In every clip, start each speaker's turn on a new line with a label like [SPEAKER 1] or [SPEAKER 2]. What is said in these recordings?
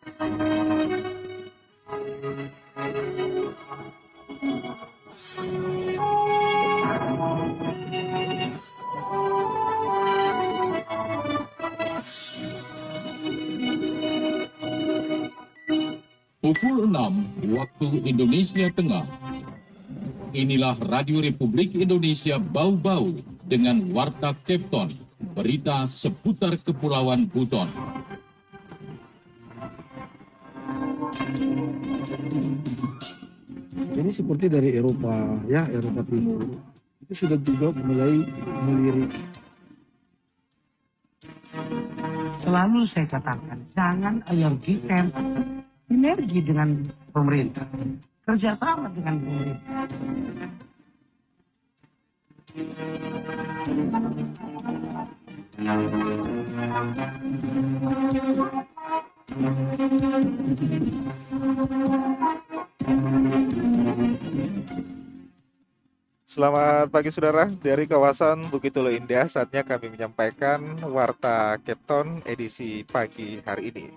[SPEAKER 1] Pukul 6 waktu Indonesia Tengah. Inilah Radio Republik Indonesia Bau-Bau dengan Warta Kepton, berita seputar Kepulauan Buton.
[SPEAKER 2] Jadi seperti dari Eropa, ya Eropa Timur, itu sudah juga mulai melirik.
[SPEAKER 3] Selalu saya katakan, jangan alergikan sinergi dengan pemerintah, kerjasama dengan pemerintah.
[SPEAKER 4] Selamat pagi saudara, dari kawasan Bukit Ulu Indah saatnya kami menyampaikan Warta Kepton edisi pagi hari ini.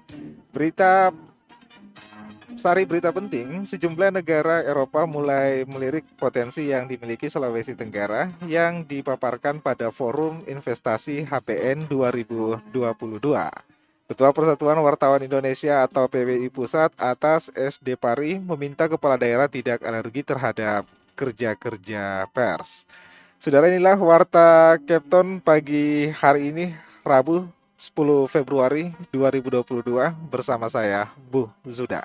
[SPEAKER 4] Berita penting, sejumlah negara Eropa mulai melirik potensi yang dimiliki Sulawesi Tenggara yang dipaparkan pada Forum Investasi HPN 2022. Ketua Persatuan Wartawan Indonesia atau PWI Pusat atas SD Pari meminta kepala daerah tidak alergi terhadap kerja-kerja pers. Saudara, inilah Warta Kepton pagi hari ini, Rabu 10 Februari 2022 bersama saya, Bu Zuda.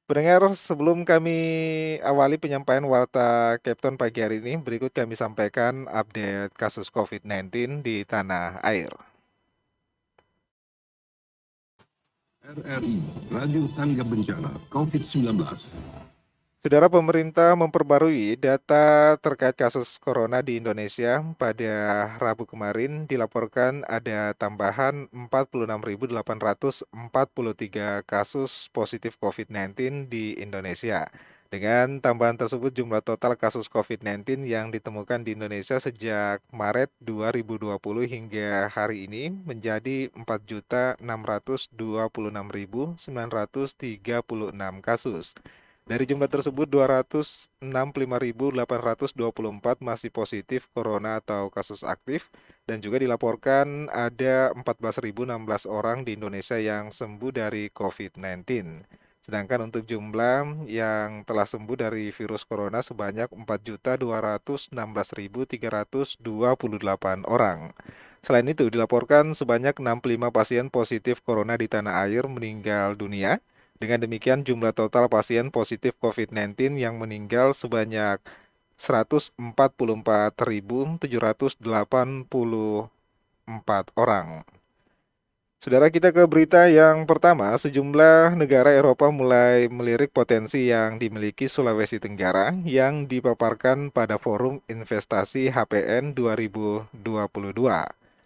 [SPEAKER 4] Pendengar, sebelum kami awali penyampaian Warta Kepton pagi hari ini, berikut kami sampaikan update kasus COVID-19 di tanah air.
[SPEAKER 5] RRI, Radio Tangga Bencana COVID-19.
[SPEAKER 4] Saudara, pemerintah memperbarui data terkait kasus corona di Indonesia. Pada Rabu kemarin dilaporkan ada tambahan 46.843 kasus positif COVID-19 di Indonesia. Dengan tambahan tersebut, jumlah total kasus COVID-19 yang ditemukan di Indonesia sejak Maret 2020 hingga hari ini menjadi 4.626.936 kasus. Dari jumlah tersebut, 265.824 masih positif corona atau kasus aktif, dan juga dilaporkan ada 14.016 orang di Indonesia yang sembuh dari COVID-19. Sedangkan untuk jumlah yang telah sembuh dari virus corona sebanyak 4.216.328 orang. Selain itu, dilaporkan sebanyak 65 pasien positif corona di tanah air meninggal dunia. Dengan demikian, jumlah total pasien positif COVID-19 yang meninggal sebanyak 144.784 orang. Saudara, kita ke berita yang pertama. Sejumlah negara Eropa mulai melirik potensi yang dimiliki Sulawesi Tenggara yang dipaparkan pada Forum Investasi HPN 2022.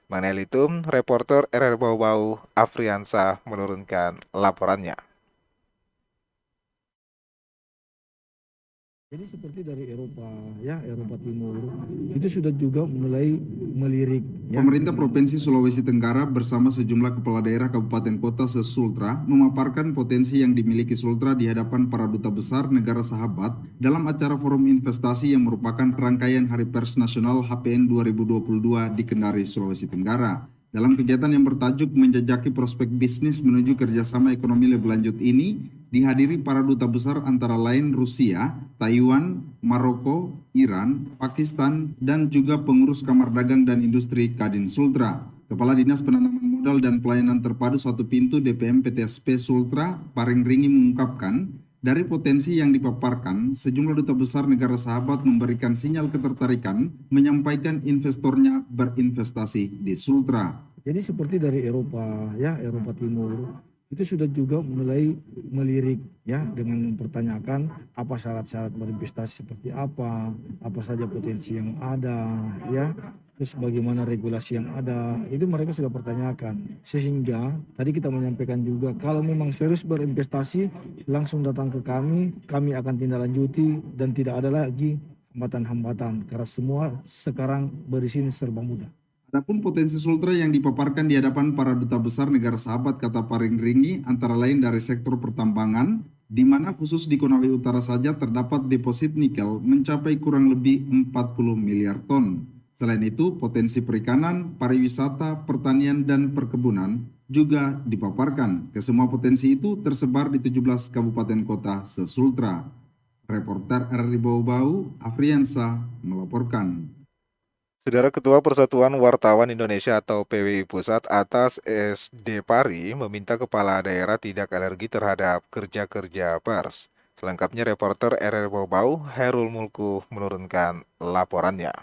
[SPEAKER 4] Mengenai itu, reporter RR Bau-Bau Afriansa menurunkan laporannya.
[SPEAKER 2] Jadi seperti dari Eropa, ya Eropa Timur, itu sudah juga mulai melirik. Ya.
[SPEAKER 6] Pemerintah Provinsi Sulawesi Tenggara bersama sejumlah kepala daerah kabupaten kota se-Sultra memaparkan potensi yang dimiliki Sultra di hadapan para duta besar negara sahabat dalam acara Forum Investasi yang merupakan rangkaian Hari Pers Nasional HPN 2022 di Kendari, Sulawesi Tenggara. Dalam kegiatan yang bertajuk menjajaki prospek bisnis menuju kerjasama ekonomi lebih lanjut ini, dihadiri para duta besar antara lain Rusia, Taiwan, Maroko, Iran, Pakistan, dan juga pengurus Kamar Dagang dan Industri Kadin Sultra. Kepala Dinas Penanaman Modal dan Pelayanan Terpadu Satu Pintu DPM PTSP Sultra, Paringringi mengungkapkan, dari potensi yang dipaparkan, sejumlah duta besar negara sahabat memberikan sinyal ketertarikan menyampaikan investornya berinvestasi di Sultra.
[SPEAKER 2] Jadi seperti dari Eropa, ya Eropa Timur, itu sudah juga mulai melirik, ya, dengan mempertanyakan apa syarat-syarat berinvestasi seperti apa saja potensi yang ada, ya, terus bagaimana regulasi yang ada, itu mereka sudah pertanyakan. Sehingga tadi kita menyampaikan juga kalau memang serius berinvestasi langsung datang ke kami akan tindak lanjuti dan tidak ada lagi hambatan-hambatan karena semua sekarang berizin serba mudah.
[SPEAKER 6] Adapun potensi Sultra yang dipaparkan di hadapan para duta besar negara sahabat kata Paringringi antara lain dari sektor pertambangan, di mana khusus di Konawe Utara saja terdapat deposit nikel mencapai kurang lebih 40 miliar ton. Selain itu, potensi perikanan, pariwisata, pertanian, dan perkebunan juga dipaparkan. Kesemua potensi itu tersebar di 17 kabupaten kota se-Sultra. Reporter RRI Bau-Bau, Afriansa, melaporkan.
[SPEAKER 4] Saudara Ketua Persatuan Wartawan Indonesia atau PWI Pusat atas SD Pari meminta kepala daerah tidak alergi terhadap kerja-kerja pers. Selengkapnya reporter RRI Bau-Bau, Hairul Mulku menurunkan laporannya.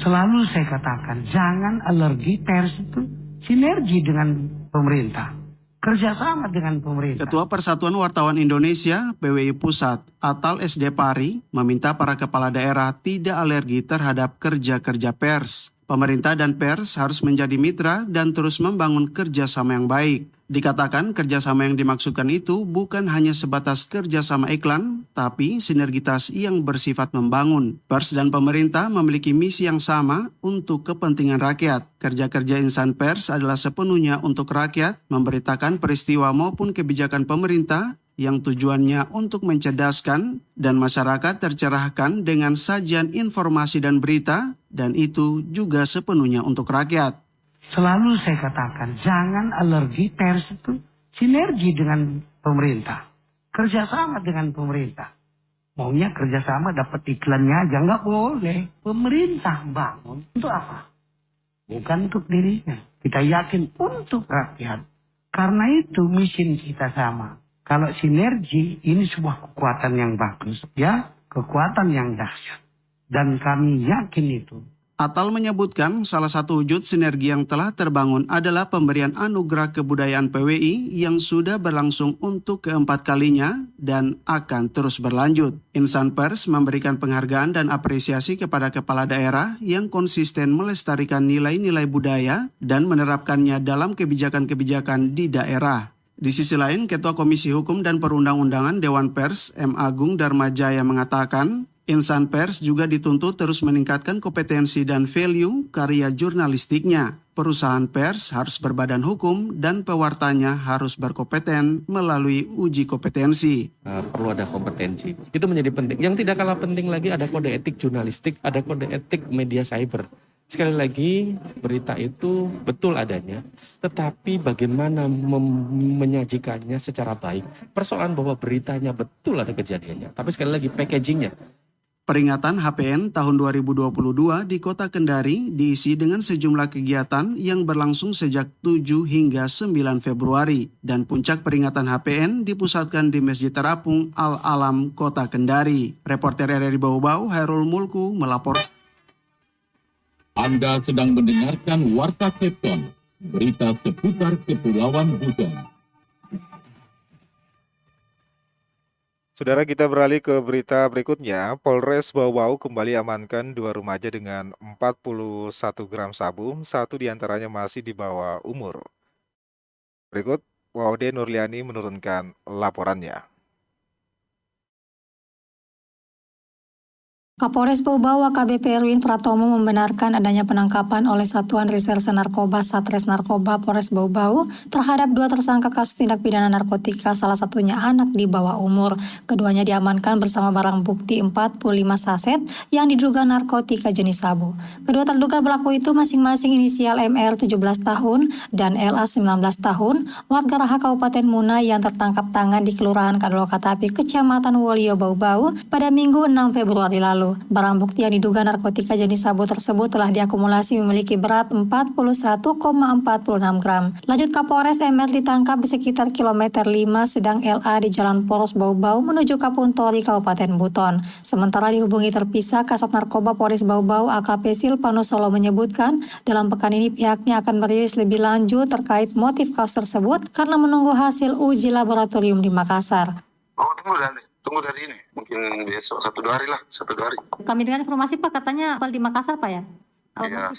[SPEAKER 3] Selalu saya katakan, jangan alergi pers itu sinergi dengan pemerintah. Kerjasama dengan pemerintah.
[SPEAKER 7] Ketua Persatuan Wartawan Indonesia PWI Pusat Atal SD Pari meminta para kepala daerah tidak alergi terhadap kerja-kerja pers. Pemerintah dan pers harus menjadi mitra dan terus membangun kerjasama yang baik. Dikatakan kerjasama yang dimaksudkan itu bukan hanya sebatas kerjasama iklan, tapi sinergitas yang bersifat membangun. Pers dan pemerintah memiliki misi yang sama untuk kepentingan rakyat. Kerja-kerja insan pers adalah sepenuhnya untuk rakyat, memberitakan peristiwa maupun kebijakan pemerintah yang tujuannya untuk mencerdaskan dan masyarakat tercerahkan dengan sajian informasi dan berita, dan itu juga sepenuhnya untuk rakyat.
[SPEAKER 3] Selalu saya katakan, jangan alergi pers itu sinergi dengan pemerintah. Kerjasama dengan pemerintah. Maunya kerjasama dapat iklannya aja, nggak boleh. Pemerintah bangun untuk apa? Bukan untuk dirinya. Kita yakin untuk rakyat. Karena itu misi kita sama. Kalau sinergi, ini sebuah kekuatan yang bagus. Ya, kekuatan yang dahsyat. Dan kami yakin itu.
[SPEAKER 7] Atal menyebutkan salah satu wujud sinergi yang telah terbangun adalah pemberian anugerah kebudayaan PWI yang sudah berlangsung untuk keempat kalinya dan akan terus berlanjut. Insan pers memberikan penghargaan dan apresiasi kepada kepala daerah yang konsisten melestarikan nilai-nilai budaya dan menerapkannya dalam kebijakan-kebijakan di daerah. Di sisi lain, Ketua Komisi Hukum dan Perundang-undangan Dewan Pers M. Agung Darmajaya mengatakan, insan pers juga dituntut terus meningkatkan kompetensi dan value karya jurnalistiknya. Perusahaan pers harus berbadan hukum dan pewartanya harus berkompeten melalui uji kompetensi.
[SPEAKER 8] Perlu ada kompetensi. Itu menjadi penting. Yang tidak kalah penting lagi ada kode etik jurnalistik, ada kode etik media cyber. Sekali lagi, berita itu betul adanya, tetapi bagaimana menyajikannya secara baik. Persoalan bahwa beritanya betul ada kejadiannya, tapi sekali lagi packagingnya.
[SPEAKER 7] Peringatan HPN tahun 2022 di Kota Kendari diisi dengan sejumlah kegiatan yang berlangsung sejak 7 hingga 9 Februari. Dan puncak peringatan HPN dipusatkan di Masjid Terapung Al-Alam Kota Kendari. Reporter RRI Bau-Bau, Hairul Mulku, melapor.
[SPEAKER 1] Anda sedang mendengarkan Warta Kepton, berita seputar Kepulauan Buton.
[SPEAKER 4] Saudara, kita beralih ke berita berikutnya. Polres Bau-Bau kembali amankan 2 remaja dengan 41 gram sabu, 1 diantaranya masih di bawah umur. Berikut, Waude Nurliani menurunkan laporannya.
[SPEAKER 9] Kapolres Bau-Bau AKBP Erwin Pratomo membenarkan adanya penangkapan oleh Satuan Reserse Narkoba Satres Narkoba Polres Bau-Bau terhadap 2 tersangka kasus tindak pidana narkotika, salah satunya anak di bawah umur. Keduanya diamankan bersama barang bukti 45 saset yang diduga narkotika jenis sabu. Kedua terduga pelaku itu masing-masing inisial MR 17 tahun dan LA 19 tahun, warga Raha Kabupaten Muna yang tertangkap tangan di Kelurahan Kadolokatapi, Kecamatan Wolio Bau-Bau pada Minggu 6 Februari lalu. Barang bukti yang diduga narkotika jenis sabu tersebut telah diakumulasi memiliki berat 41,46 gram. Lanjut, Kapolres MR ditangkap di sekitar kilometer 5 sedang LA di Jalan Poros Bau-Bau menuju Kapuntori Kabupaten Buton. Sementara dihubungi terpisah, Kasat Narkoba Polres Bau-Bau AKP Silvano Solo menyebutkan dalam pekan ini pihaknya akan merilis lebih lanjut terkait motif kasus tersebut karena menunggu hasil uji laboratorium di Makassar.
[SPEAKER 10] Tunggu dari ini, mungkin besok 1-2 hari lah, 1-2 hari.
[SPEAKER 9] Kami dengar informasi Pak katanya di Makassar Pak ya?
[SPEAKER 10] Iya,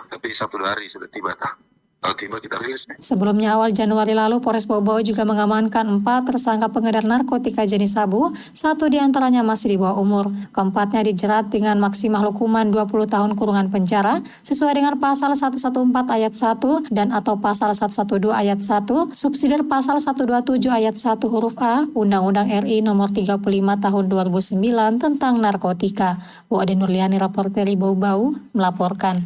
[SPEAKER 10] tapi 1-2 hari sudah tiba tak. Kalau tiba kita rilis nih.
[SPEAKER 9] Sebelumnya awal Januari lalu, Polres Bau-Bau juga mengamankan 4 tersangka pengedar narkotika jenis sabu, 1 diantaranya masih di bawah umur. Keempatnya dijerat dengan maksimal hukuman 20 tahun kurungan penjara, sesuai dengan pasal 114 ayat 1 dan atau pasal 112 ayat 1, subsidiar pasal 127 ayat 1 huruf A, Undang-Undang RI nomor 35 tahun 2009 tentang narkotika. Bu Ade Nurliani, reporteri Bau-Bau, melaporkan.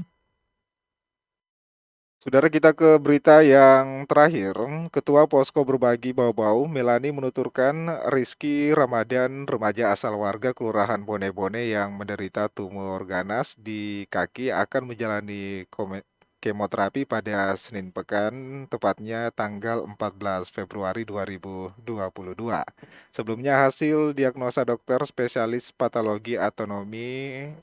[SPEAKER 4] Saudara, kita ke berita yang terakhir. Ketua Posko Berbagi Bau-Bau, Melani, menuturkan Rizky Ramadan, remaja asal warga Kelurahan Bone-Bone yang menderita tumor ganas di kaki akan menjalani kemoterapi pada Senin pekan, tepatnya tanggal 14 Februari 2022. Sebelumnya hasil diagnosa dokter spesialis patologi anatomi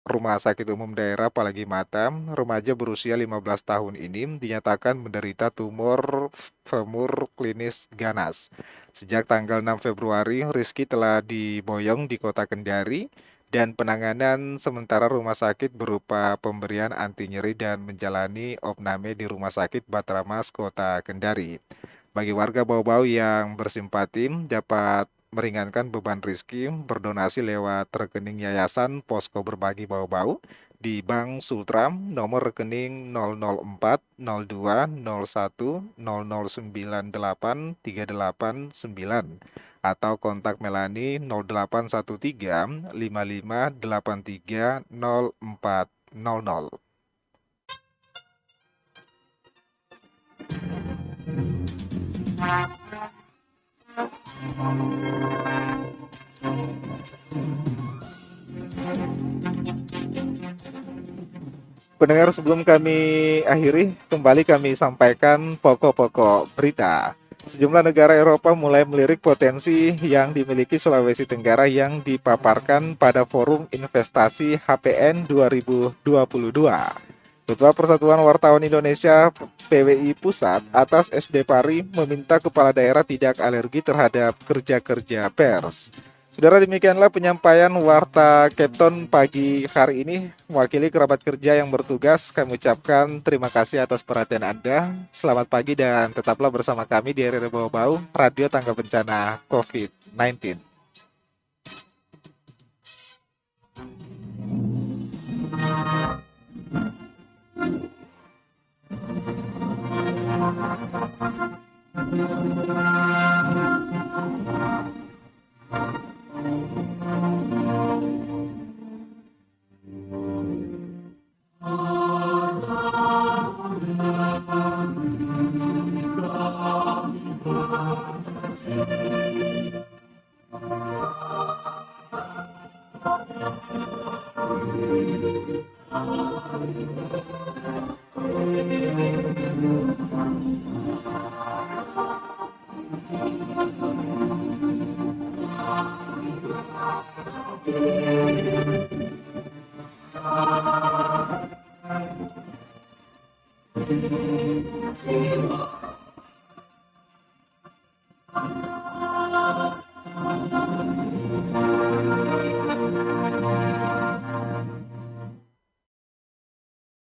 [SPEAKER 4] Rumah Sakit Umum Daerah Palagi Mata, remaja berusia 15 tahun ini dinyatakan menderita tumor femur klinis ganas. Sejak tanggal 6 Februari, Rizky telah diboyong di kota Kendari dan penanganan sementara rumah sakit berupa pemberian anti nyeri dan menjalani opname di Rumah Sakit Batramas Kota Kendari. Bagi warga Bau-Bau yang bersimpati dapat meringankan beban Rizky, berdonasi lewat rekening Yayasan Posko Berbagi Bau-Bau di Bank Sultra, nomor rekening 004 02 01 0098 389 atau kontak Melani 0813 55 83 0400. Pendengar, sebelum kami akhiri, kembali kami sampaikan pokok-pokok berita. Sejumlah negara Eropa mulai melirik potensi yang dimiliki Sulawesi Tenggara yang dipaparkan pada Forum Investasi HPN 2022. Ketua Persatuan Wartawan Indonesia PWI Pusat atas SD Pari meminta kepala daerah tidak alergi terhadap kerja-kerja pers. Saudara, demikianlah penyampaian Warta Kepton pagi hari ini. Mewakili kerabat kerja yang bertugas, kami ucapkan terima kasih atas perhatian Anda. Selamat pagi dan tetaplah bersama kami di RRI Bau-Bau, Radio Tangga Bencana COVID-19.
[SPEAKER 11] Terima kasih.